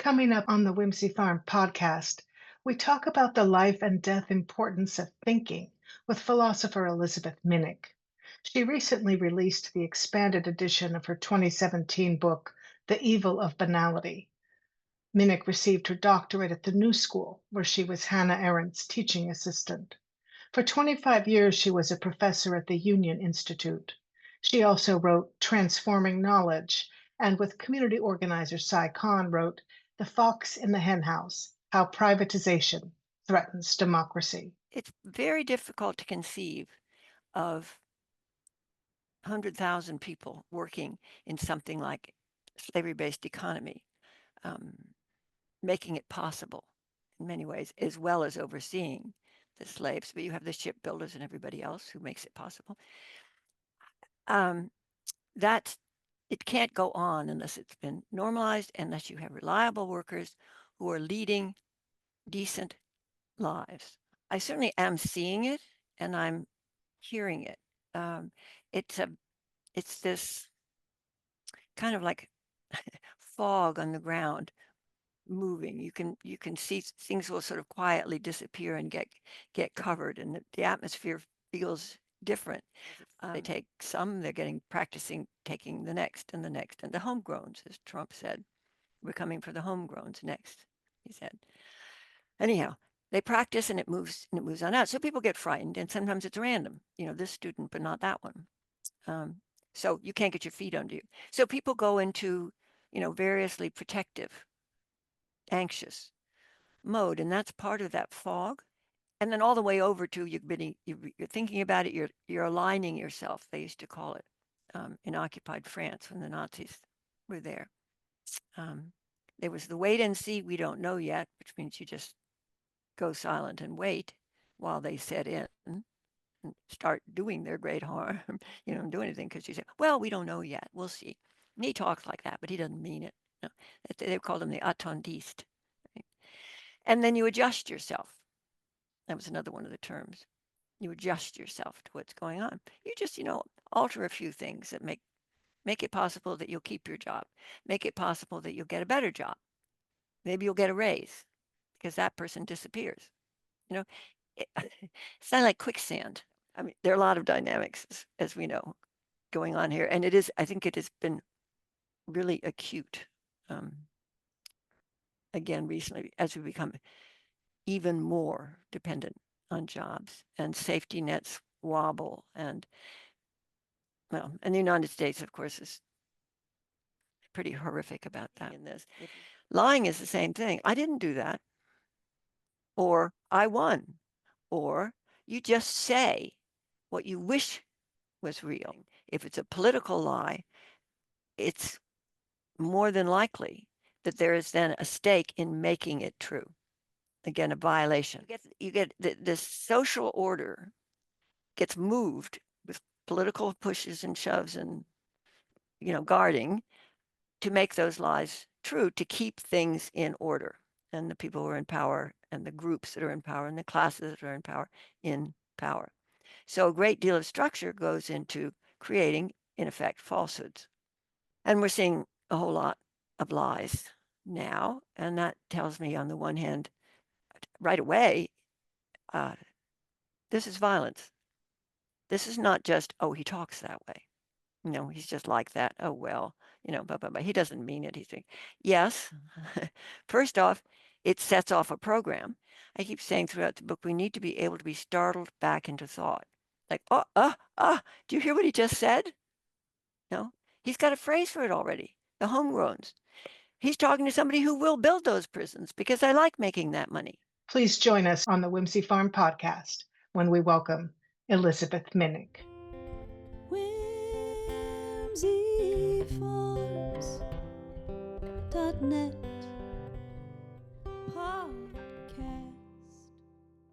Coming up on the Whimsy Farm podcast, we talk about the life and death importance of thinking with philosopher Elizabeth Minnich. She recently released the expanded edition of her 2017 book, The Evil of Banality. Minnich received her doctorate at the New School, where she was Hannah Arendt's teaching assistant. For 25 years, she was a professor at the Union Institute. She also wrote Transforming Knowledge, and with community organizer Si Kahn wrote The Fox in the Henhouse, How Privatization Threatens Democracy. It's very difficult to conceive of 100,000 people working in something like slavery-based economy, making it possible in many ways, as well as overseeing the slaves. But you have the shipbuilders and everybody else who makes it possible. It can't go on unless it's been normalized, unless you have reliable workers who are leading decent lives. I certainly am seeing it, and I'm hearing it. It's this kind of like fog on the ground moving. You can see things will sort of quietly disappear and get covered, and the atmosphere feels different. They're getting practicing taking the next and the next, and the homegrowns, as Trump said. We're coming for the homegrowns next, he said. Anyhow, they practice and it moves on out. So people get frightened, and sometimes it's random, this student, but not that one. So you can't get your feet under you. So people go into, variously protective, anxious mode, and that's part of that fog. And then all the way over to you're thinking about it, you're aligning yourself, they used to call it, in occupied France when the Nazis were there. There was the wait and see, we don't know yet, which means you just go silent and wait while they set in and start doing their great harm. You don't do anything because you say, well, we don't know yet, we'll see. And he talks like that, but he doesn't mean it. No. They called him the attendiste. Right? And then you adjust yourself. That was another one of the terms. You adjust yourself to what's going on. You just, alter a few things that make it possible that you'll keep your job, make it possible that you'll get a better job. Maybe you'll get a raise because that person disappears. It's not like quicksand. I mean, there are a lot of dynamics, as we know, going on here. And I think it has been really acute, again, recently, as we become even more dependent on jobs and safety nets wobble. And the United States, of course, is pretty horrific about that in this. Lying is the same thing. I didn't do that. Or I won. Or you just say what you wish was real. If it's a political lie, it's more than likely that there is then a stake in making it true. Again, a violation. You get the social order gets moved with political pushes and shoves and, guarding to make those lies true, to keep things in order. And the people who are in power and the groups that are in power and the classes that are in power. So a great deal of structure goes into creating, in effect, falsehoods. And we're seeing a whole lot of lies now. And that tells me, on the one hand, right away, this is violence. This is not just, oh, he talks that way. He's just like that. Oh, well, but he doesn't mean it. He's saying, yes. First off, it sets off a program. I keep saying throughout the book, we need to be able to be startled back into thought. Like, do you hear what he just said? No, he's got a phrase for it already. The homegrowns. He's talking to somebody who will build those prisons because I like making that money. Please join us on the Whimsy Farm podcast when we welcome Elizabeth Minnich. Whimsyfarms.net